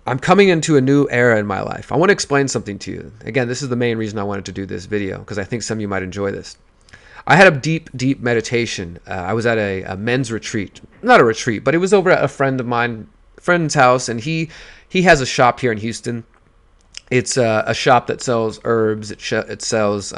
I'm coming into a new era in my life. I want to explain something to you. Again, this is the main reason I wanted to do this video, because I think some of you might enjoy this. I had a deep, deep meditation. I was at a men's retreat. Not a retreat, but it was over at a friend's house, and he has a shop here in Houston. It's a shop that sells herbs. It sells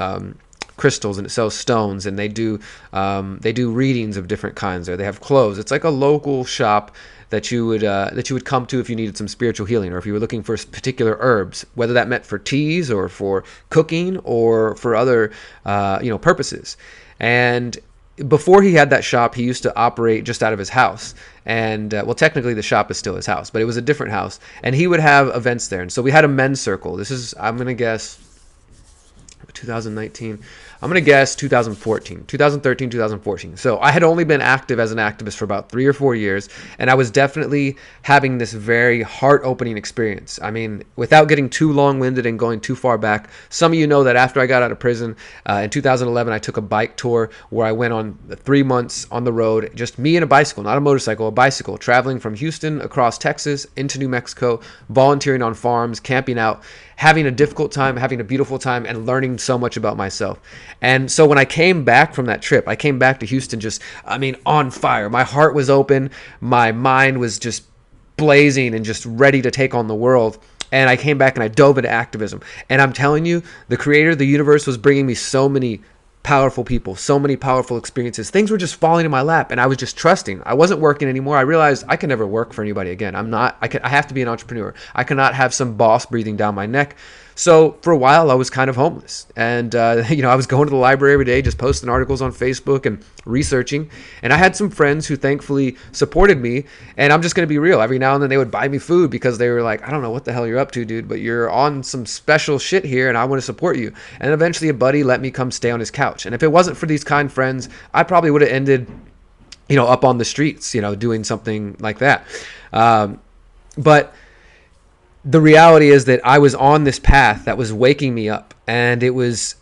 crystals, and it sells stones, and they do readings of different kinds there. They have clothes. It's like a local shop that you would come to if you needed some spiritual healing, or if you were looking for particular herbs, whether that meant for teas or for cooking or for other purposes. And before he had that shop, he used to operate just out of his house. And well, technically the shop is still his house, but it was a different house, and he would have events there. And so we had a men's circle. This is, I'm gonna guess, 2019. I'm going to guess 2014, 2013, 2014. So I had only been active as an activist for about 3 or 4 years, and I was definitely having this very heart-opening experience. I mean, without getting too long-winded and going too far back, some of you know that after I got out of prison in 2011, I took a bike tour where I went on 3 months on the road, just me and a bicycle, not a motorcycle, a bicycle, traveling from Houston across Texas into New Mexico, volunteering on farms, camping out, having a difficult time, having a beautiful time, and learning so much about myself. And so when I came back from that trip, I came back to Houston just, on fire. My heart was open. My mind was just blazing and just ready to take on the world. And I came back and I dove into activism. And I'm telling you, the creator, the universe was bringing me so many powerful people, so many powerful experiences. Things were just falling in my lap, and I was just trusting. I wasn't working anymore. I realized I can never work for anybody again. I have to be an entrepreneur. I cannot have some boss breathing down my neck. So for a while, I was kind of homeless. And, I was going to the library every day, just posting articles on Facebook and researching. And I had some friends who thankfully supported me. And I'm just going to be real. Every now and then they would buy me food because they were like, I don't know what the hell you're up to, dude, but you're on some special shit here and I want to support you. And eventually a buddy let me come stay on his couch. And if it wasn't for these kind friends, I probably would have ended, up on the streets, doing something like that. But the reality is that I was on this path that was waking me up, and it was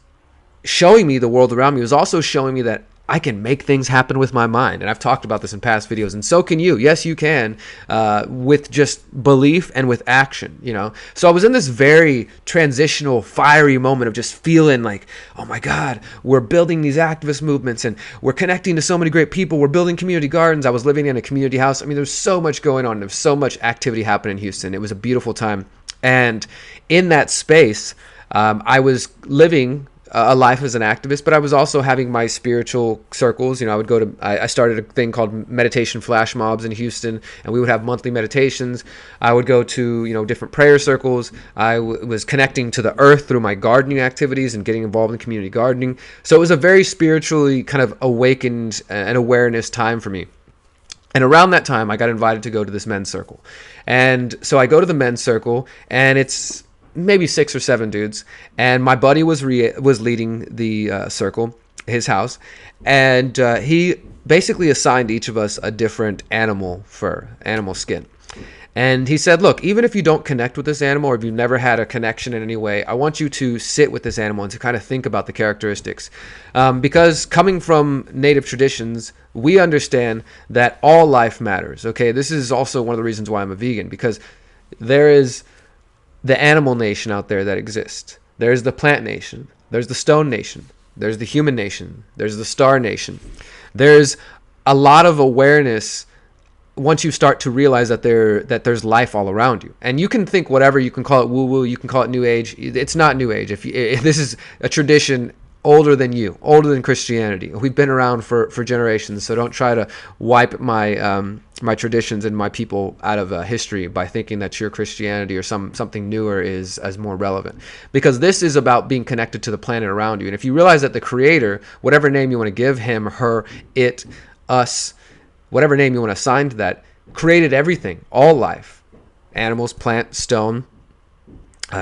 showing me the world around me. It was also showing me that I can make things happen with my mind. And I've talked about this in past videos, and so can you. Yes, you can, with just belief and with action, So I was in this very transitional, fiery moment of just feeling like, oh my God, we're building these activist movements and we're connecting to so many great people. We're building community gardens. I was living in a community house. There's so much going on. There's so much activity happening in Houston. It was a beautiful time. And in that space, I was living a life as an activist, but I was also having my spiritual circles. I started a thing called meditation flash mobs in Houston, and we would have monthly meditations. I would go to, different prayer circles. I was connecting to the earth through my gardening activities and getting involved in community gardening. So it was a very spiritually kind of awakened and awareness time for me. And around that time, I got invited to go to this men's circle. And so I go to the men's circle, and it's maybe 6 or 7 dudes, and my buddy was leading the circle, his house, and he basically assigned each of us a different animal skin. And he said, look, even if you don't connect with this animal, or if you've never had a connection in any way, I want you to sit with this animal and to kind of think about the characteristics. Because coming from native traditions, we understand that all life matters, okay? This is also one of the reasons why I'm a vegan, because there is the animal nation out there that exists. There's the plant nation. There's the stone nation. There's the human nation. There's the star nation. There's a lot of awareness once you start to realize that there's life all around you. And you can think whatever, you can call it woo-woo, you can call it New Age. It's not New Age. If this is a tradition older than you, older than Christianity. We've been around for generations, so don't try to wipe my my traditions and my people out of history by thinking that your Christianity or something newer is as more relevant. Because this is about being connected to the planet around you. And if you realize that the Creator, whatever name you want to give him, her, it, us, whatever name you want to assign to that, created everything, all life, animals, plant, stone,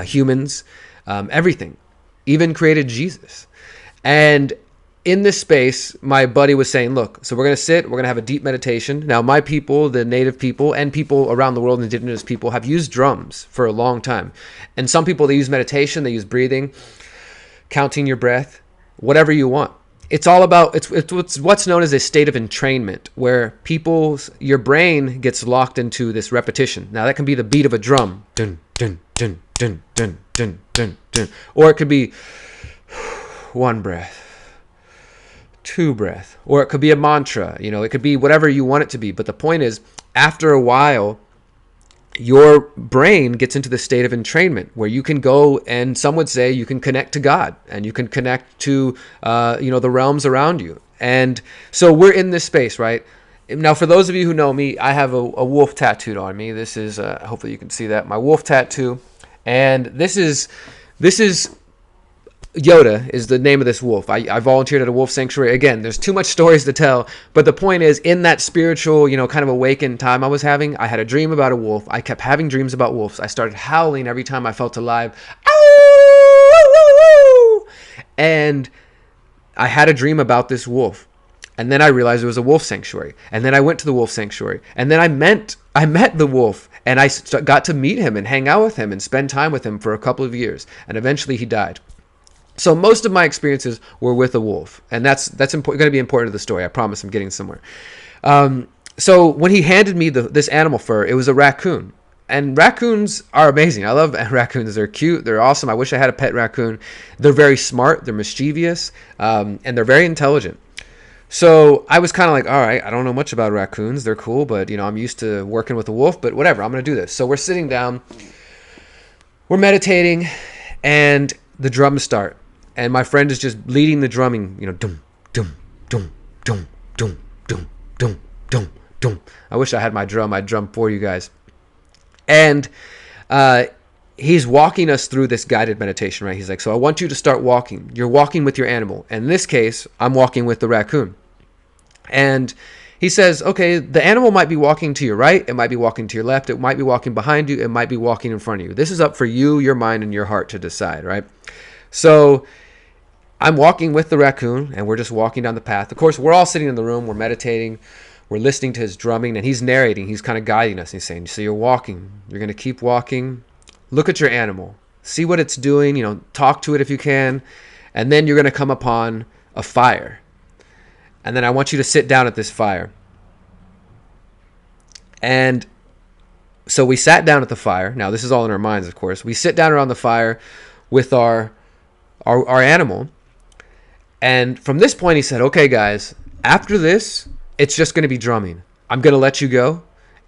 humans, everything, even created Jesus. And in this space, my buddy was saying, look, so we're going to sit, we're going to have a deep meditation. Now, my people, the native people, and people around the world, indigenous people, have used drums for a long time. And some people, they use meditation, they use breathing, counting your breath, whatever you want. it's all about it's what's known as a state of entrainment, where your brain gets locked into this repetition. Now that can be the beat of a drum, dun dun dun dun dun dun dun dun, or it could be one breath, two breath, or it could be a mantra. It could be whatever you want it to be. But the point is, after a while, your brain gets into the state of entrainment where you can go, and some would say you can connect to God, and you can connect to the realms around you. And so we're in this space, right? Now, for those of you who know me, I have a wolf tattooed on me. This is hopefully you can see that, my wolf tattoo. And this is Yoda is the name of this wolf. I volunteered at a wolf sanctuary. Again, there's too much stories to tell, but the point is, in that spiritual, kind of awakened time I was having, I had a dream about a wolf. I kept having dreams about wolves. I started howling every time I felt alive. And I had a dream about this wolf. And then I realized it was a wolf sanctuary. And then I went to the wolf sanctuary. And then I met the wolf. And I got to meet him and hang out with him and spend time with him for a couple of years. And eventually he died. So most of my experiences were with a wolf, and that's going to be important to the story. I promise I'm getting somewhere. So when he handed me this animal fur, it was a raccoon. And raccoons are amazing. I love raccoons. They're cute. They're awesome. I wish I had a pet raccoon. They're very smart. They're mischievous, and they're very intelligent. So I was kind of like, all right, I don't know much about raccoons. They're cool, but I'm used to working with a wolf. But whatever, I'm going to do this. So we're sitting down, we're meditating, and the drums start. And my friend is just leading the drumming, dum, dum, dum, dum, dum, dum, dum, dum, dum. I wish I had my drum. I'd drum for you guys. And he's walking us through this guided meditation, right? He's like, so I want you to start walking. You're walking with your animal. And in this case, I'm walking with the raccoon. And he says, okay, the animal might be walking to your right. It might be walking to your left. It might be walking behind you. It might be walking in front of you. This is up for you, your mind, and your heart to decide, right? So I'm walking with the raccoon, and we're just walking down the path. Of course, we're all sitting in the room. We're meditating. We're listening to his drumming, and he's narrating. He's kind of guiding us. He's saying, so you're walking. You're going to keep walking. Look at your animal. See what it's doing. Talk to it if you can. And then you're going to come upon a fire. And then I want you to sit down at this fire. And so we sat down at the fire. Now, this is all in our minds, of course. We sit down around the fire with our animal. And from this point, he said, okay, guys, after this, it's just going to be drumming. I'm going to let you go,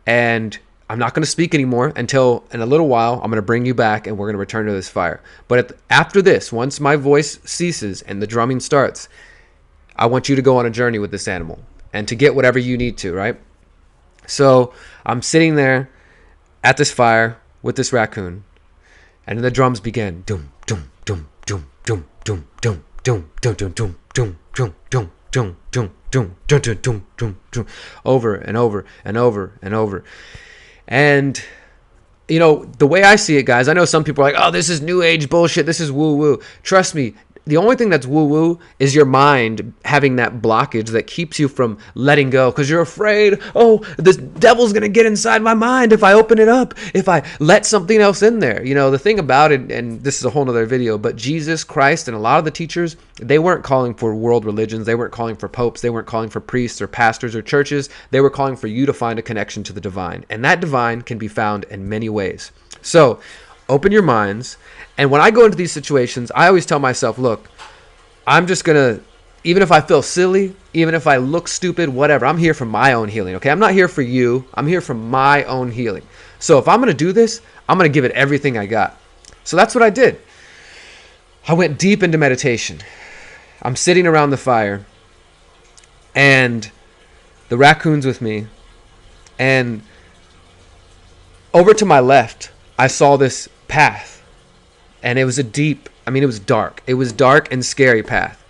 and I'm not going to speak anymore until in a little while, I'm going to bring you back, and we're going to return to this fire. But after this, once my voice ceases and the drumming starts, I want you to go on a journey with this animal and to get whatever you need to, right? So I'm sitting there at this fire with this raccoon, and then the drums begin. Dum, dum, dum, dum, dum, dum, dum. Dum dum dum dum dum dum dum dum dum dum dum dum dum dum, over and over and over and over. And the way I see it, guys, I know some people are like, oh, this is new age bullshit, this is woo woo. Trust me, the only thing that's woo woo is your mind having that blockage that keeps you from letting go, because you're afraid, oh, this devil's gonna get inside my mind if I open it up, if I let something else in there. The thing about it, and this is a whole nother video, but Jesus Christ and a lot of the teachers, they weren't calling for world religions. They weren't calling for popes. They weren't calling for priests or pastors or churches. They were calling for you to find a connection to the divine, and that divine can be found in many ways. So open your minds. And when I go into these situations, I always tell myself, look, I'm just going to, even if I feel silly, even if I look stupid, whatever, I'm here for my own healing, okay? I'm not here for you. I'm here for my own healing. So if I'm going to do this, I'm going to give it everything I got. So that's what I did. I went deep into meditation. I'm sitting around the fire, and the raccoon's with me. And over to my left, I saw this path. And it was it was dark. It was dark and scary path.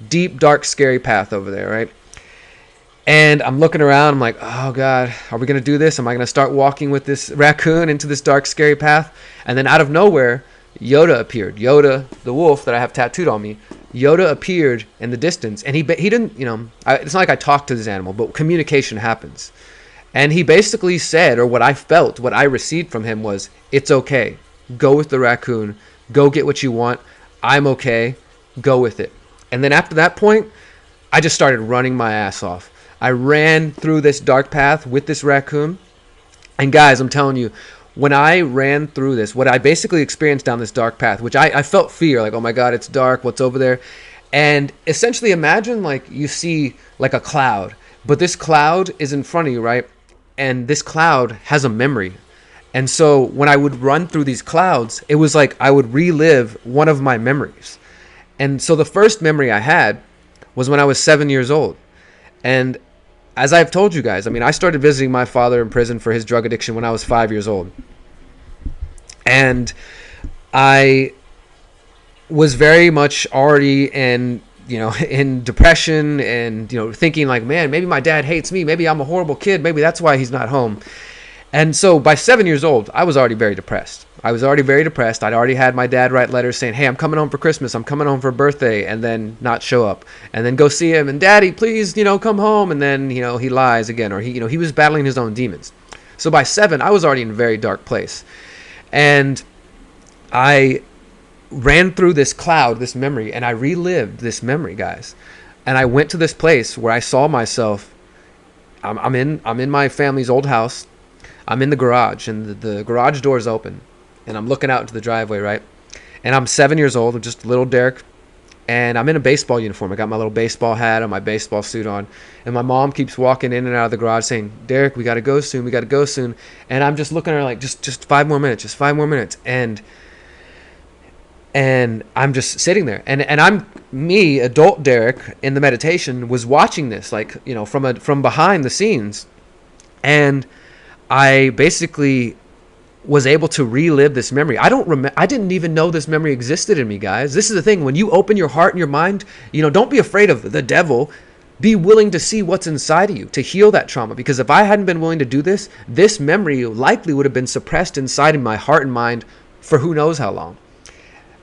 Deep, dark, scary path over there, right? And I'm looking around. I'm like, oh, God, are we going to do this? Am I going to start walking with this raccoon into this dark, scary path? And then out of nowhere, Yoda appeared. Yoda, the wolf that I have tattooed on me, Yoda appeared in the distance. And he didn't, it's not like I talked to this animal, but communication happens. And he basically said, or what I felt, what I received from him was, it's okay. Go with the raccoon. Go get what you want. I'm okay. Go with it. And then after that point, I just started running my ass off. I ran through this dark path with this raccoon. And guys, I'm telling you, when I ran through this, what I basically experienced down this dark path, which I felt fear, like, oh my God, it's dark, what's over there? And essentially imagine like you see like a cloud, but this cloud is in front of you, right? And this cloud has a memory. And so when I would run through these clouds, it was like I would relive one of my memories. And so the first memory I had was when I was 7 years old. And as I've told you guys, I mean, I started visiting my father in prison for his drug addiction when I was 5 years old. And I was very much already in depression and, thinking like, man, maybe my dad hates me. Maybe I'm a horrible kid. Maybe that's why he's not home. And so by 7 years old, I was already very depressed. I'd already had my dad write letters saying, hey, I'm coming home for Christmas. I'm coming home for birthday, and then not show up, and then go see him. And daddy, please, come home. And then, he lies again, or he was battling his own demons. So by 7, I was already in a very dark place. And I ran through this cloud, this memory, and I relived this memory, guys. And I went to this place where I saw myself. I'm in my family's old house. I'm in the garage, and the garage door is open, and I'm looking out into the driveway, right? And I'm 7 years old, I'm just little Derrick, and I'm in a baseball uniform. I got my little baseball hat and my baseball suit on, and my mom keeps walking in and out of the garage saying, Derrick, we got to go soon, And I'm just looking at her like, just 5 more minutes, and I'm just sitting there, and adult Derrick in the meditation was watching this, like, from behind the scenes, and I basically was able to relive this memory. I didn't even know this memory existed in me, guys. This is the thing. When you open your heart and your mind, don't be afraid of the devil. Be willing to see what's inside of you, to heal that trauma. Because if I hadn't been willing to do this, this memory likely would have been suppressed inside of my heart and mind for who knows how long.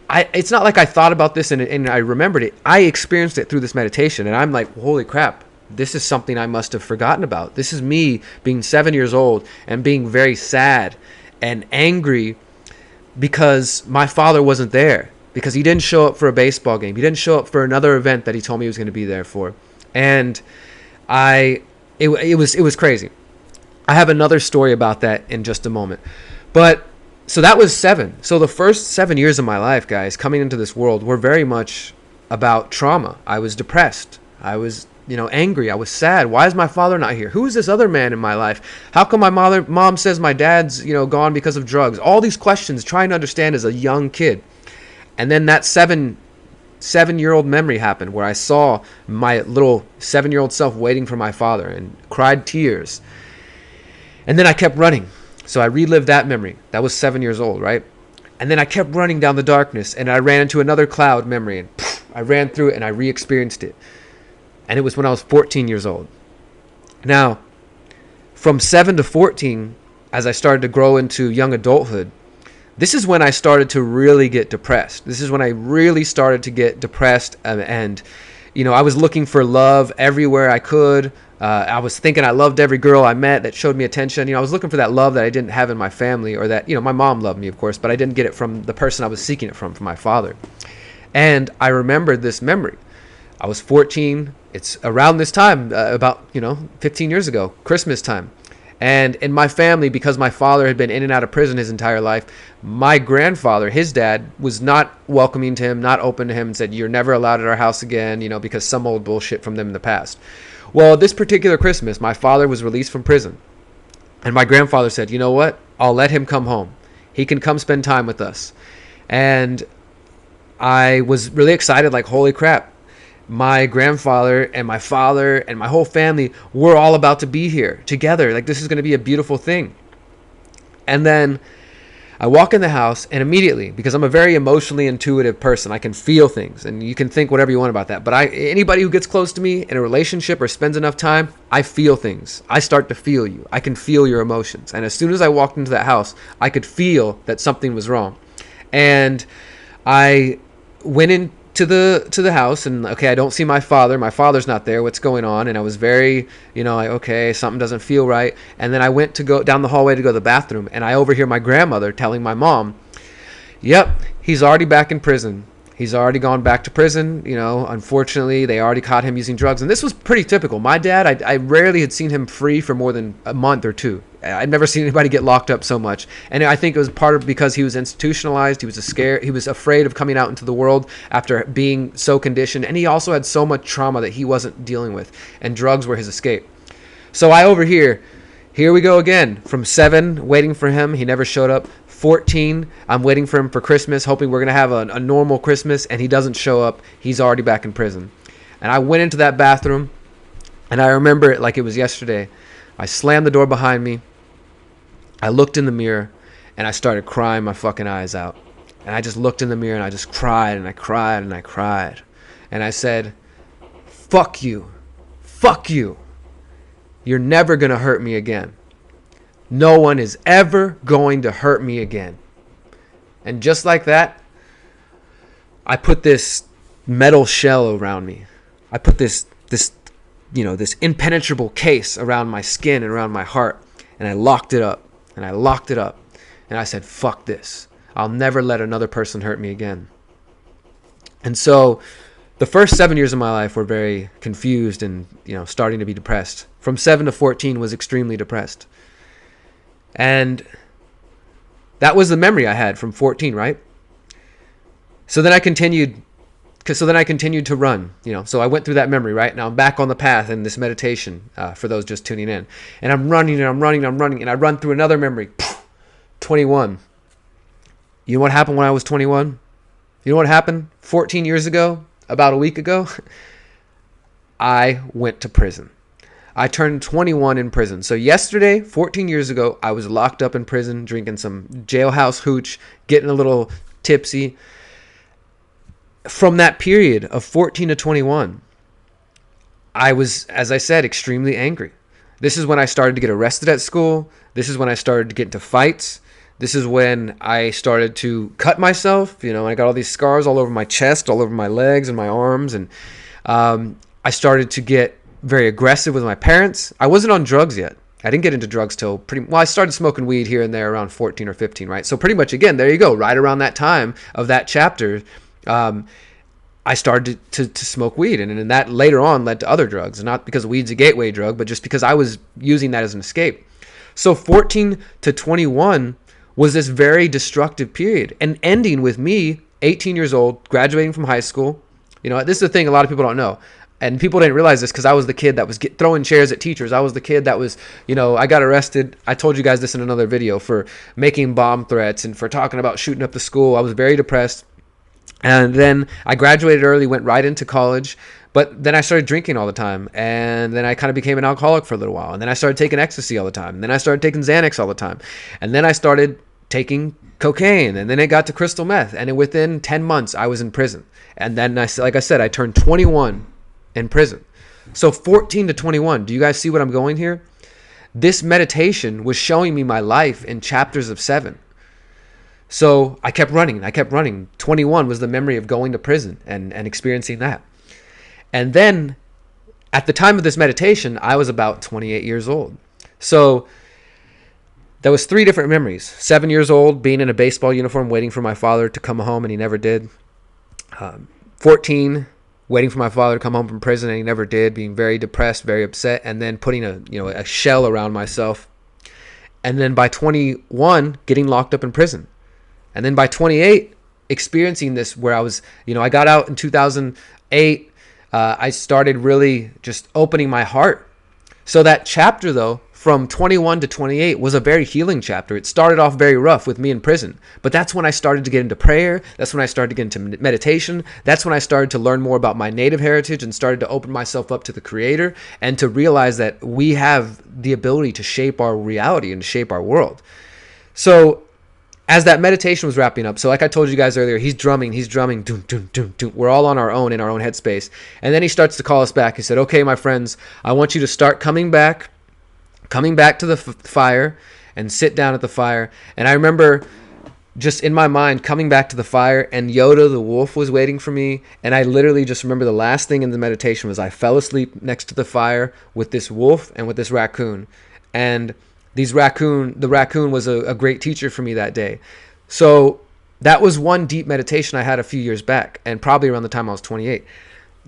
It's not like I thought about this and I remembered it. I experienced it through this meditation, and I'm like, holy crap. This is something I must have forgotten about. This is me being 7 years old and being very sad and angry because my father wasn't there, because he didn't show up for a baseball game. He didn't show up for another event that he told me he was going to be there for. And it was crazy. I have another story about that in just a moment. But so that was 7. So the first 7 years of my life, guys, coming into this world, were very much about trauma. I was depressed. I was angry. I was sad. Why is my father not here? Who is this other man in my life? How come my mom says my dad's, gone because of drugs? All these questions, trying to understand as a young kid. And then that 7-year-old memory happened where I saw my little 7-year-old self waiting for my father and cried tears. And then I kept running. So I relived that memory. That was 7 years old, right? And then I kept running down the darkness, and I ran into another cloud memory, and I ran through it and I re-experienced it. And it was when I was 14 years old. Now, from 7 to 14, as I started to grow into young adulthood, this is when I started to really get depressed. This is when I really started to get depressed, and I was looking for love everywhere I could. I was thinking I loved every girl I met that showed me attention. I was looking for that love that I didn't have in my family, or that, my mom loved me, of course, but I didn't get it from the person I was seeking it from my father. And I remembered this memory. I was 14. It's around this time, about 15 years ago, Christmas time. And in my family, because my father had been in and out of prison his entire life, my grandfather, his dad, was not welcoming to him, not open to him, and said, you're never allowed at our house again, because some old bullshit from them in the past. Well, this particular Christmas, my father was released from prison. And my grandfather said, you know what? I'll let him come home. He can come spend time with us. And I was really excited, like, holy crap. My grandfather and my father and my whole family, we're all about to be here together. Like, this is going to be a beautiful thing. And then I walk in the house, and immediately, because I'm a very emotionally intuitive person, I can feel things, and you can think whatever you want about that. But anybody who gets close to me in a relationship or spends enough time, I feel things. I start to feel you. I can feel your emotions. And as soon as I walked into that house, I could feel that something was wrong. And I went into the house, and okay, I don't see my father. My father's not there. What's going on? And I was very, like, okay, something doesn't feel right. And then I went to go down the hallway to go to the bathroom, and I overhear my grandmother telling my mom, yep, he's already back in prison. He's already gone back to prison. You know, unfortunately, they already caught him using drugs. And this was pretty typical. My dad, I rarely had seen him free for more than a month or two. I'd never seen anybody get locked up so much. And I think it was part of because he was institutionalized. He was afraid of coming out into the world after being so conditioned. And he also had so much trauma that he wasn't dealing with. And drugs were his escape. So I overhear, here we go again. From 7, waiting for him. He never showed up. 14, I'm waiting for him for Christmas, hoping we're going to have a normal Christmas, and he doesn't show up. He's already back in prison. And I went into that bathroom, and I remember it like it was yesterday. I slammed the door behind me. I looked in the mirror, and I started crying my fucking eyes out. And I just looked in the mirror, and I just cried, and I cried, and I cried. And I said, fuck you. Fuck you. You're never going to hurt me again. No one is ever going to hurt me again. And just like that, I put this metal shell around me. I put this impenetrable case around my skin and around my heart. And I locked it up. And I locked it up. And I said, fuck this. I'll never let another person hurt me again. And so the first 7 years of my life were very confused and, starting to be depressed. From 7 to 14 was extremely depressed. And that was the memory I had from 14, right? So then I continued to run, So I went through that memory, right? Now I'm back on the path in this meditation for those just tuning in. And I'm running and I'm running and I'm running. And I run through another memory. 21. You know what happened when I was 21? You know what happened 14 years ago? About a week ago? I went to prison. I turned 21 in prison. So yesterday, 14 years ago, I was locked up in prison, drinking some jailhouse hooch, getting a little tipsy. From that period of 14 to 21, I was, as I said, extremely angry. This is when I started to get arrested at school. This is when I started to get into fights. This is when I started to cut myself. I got all these scars all over my chest, all over my legs and my arms. And I started to get very aggressive with my parents. I wasn't on drugs yet. I didn't get into drugs till I started smoking weed here and there around 14 or 15, right? So pretty much, again, there you go. Right around that time of that chapter, I started to smoke weed. And then that later on led to other drugs. Not because weed's a gateway drug, but just because I was using that as an escape. So 14 to 21 was this very destructive period. And ending with me, 18 years old, graduating from high school. This is the thing a lot of people don't know. And people didn't realize this because I was the kid that was throwing chairs at teachers. I was the kid that was, I got arrested. I told you guys this in another video for making bomb threats and for talking about shooting up the school. I was very depressed. And then I graduated early, went right into college. But then I started drinking all the time. And then I kind of became an alcoholic for a little while. And then I started taking ecstasy all the time. And then I started taking Xanax all the time. And then I started taking cocaine. And then it got to crystal meth. And within 10 months, I was in prison. And then, like I said, I turned 21 in prison. So 14 to 21, do you guys see what I'm going here? This meditation was showing me my life in chapters of 7. So I kept running. 21 was the memory of going to prison and experiencing that. And then at the time of this meditation, I was about 28 years old. So there was 3 different memories. 7 years old, being in a baseball uniform, waiting for my father to come home, and he never did. 14, waiting for my father to come home from prison, and he never did, being very depressed, very upset, and then putting a shell around myself. And then by 21, getting locked up in prison. And then by 28, experiencing this where I was, I got out in 2008. I started really just opening my heart. So that chapter, though, from 21 to 28 was a very healing chapter. It started off very rough with me in prison, but that's when I started to get into prayer. That's when I started to get into meditation. That's when I started to learn more about my native heritage and started to open myself up to the Creator and to realize that we have the ability to shape our reality and to shape our world. So as that meditation was wrapping up, so like I told you guys earlier, he's drumming, doom, doom, doom, doom. We're all on our own in our own headspace. And then he starts to call us back. He said, okay, my friends, I want you to start coming back to the fire and sit down at the fire. And I remember just in my mind coming back to the fire, and Yoda the wolf was waiting for me. And I literally just remember the last thing in the meditation was I fell asleep next to the fire with this wolf and with this raccoon. And the raccoon was a great teacher for me that day. So That was one deep meditation I had a few years back, and probably around the time I was 28.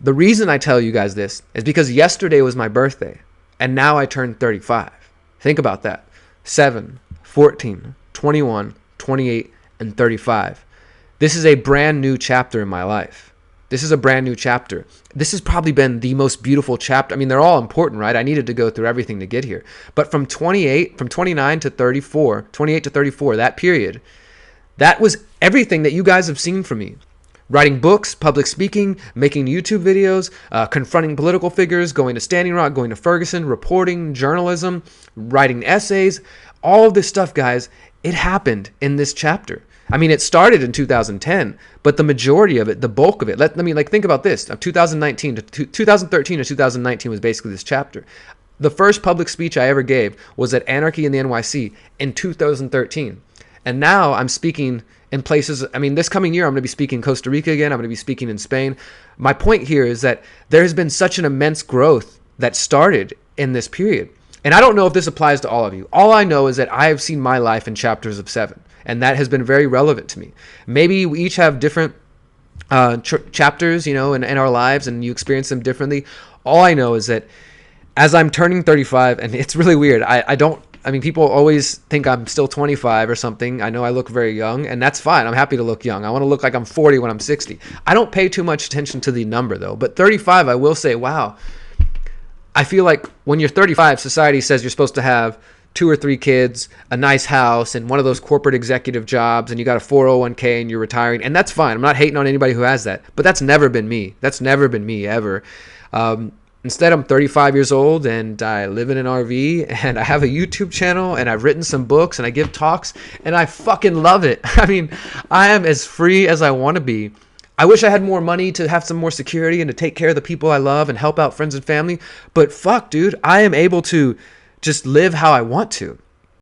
The reason I tell you guys this is because yesterday was my birthday, and now I turned 35. Think about that. 7, 14, 21, 28, and 35. This is a brand new chapter in my life. This is a brand new chapter. This has probably been the most beautiful chapter. I mean, they're all important, right? I needed to go through everything to get here. But from 29 to 34, 28 to 34, that period, that was everything that you guys have seen from me. Writing books, public speaking, making YouTube videos, confronting political figures, going to Standing Rock, going to Ferguson, reporting, journalism, writing essays, all of this stuff, guys, it happened in this chapter. I mean, it started in 2010, but the majority of it, the bulk of it, let me think about this. 2019 to 2013 to 2019 was basically this chapter. The first public speech I ever gave was at Anarchy in the NYC in 2013. And now I'm speaking in places, I mean, this coming year, I'm going to be speaking in Costa Rica again. I'm going to be speaking in Spain. My point here is that there has been such an immense growth that started in this period. And I don't know if this applies to all of you. All I know is that I have seen my life in chapters of 7, and that has been very relevant to me. Maybe we each have different chapters, in our lives, and you experience them differently. All I know is that as I'm turning 35, and it's really weird, I mean, people always think I'm still 25 or something. I know I look very young, and that's fine. I'm happy to look young. I want to look like I'm 40 when I'm 60. I don't pay too much attention to the number, though. But 35, I will say, wow. I feel like when you're 35, society says you're supposed to have 2 or 3 kids, a nice house, and one of those corporate executive jobs, and you got a 401k and you're retiring. And that's fine. I'm not hating on anybody who has that. But that's never been me. That's never been me, ever. Instead, I'm 35 years old, and I live in an RV, and I have a YouTube channel, and I've written some books, and I give talks, and I fucking love it. I mean, I am as free as I want to be. I wish I had more money to have some more security and to take care of the people I love and help out friends and family. But fuck, dude, I am able to just live how I want to.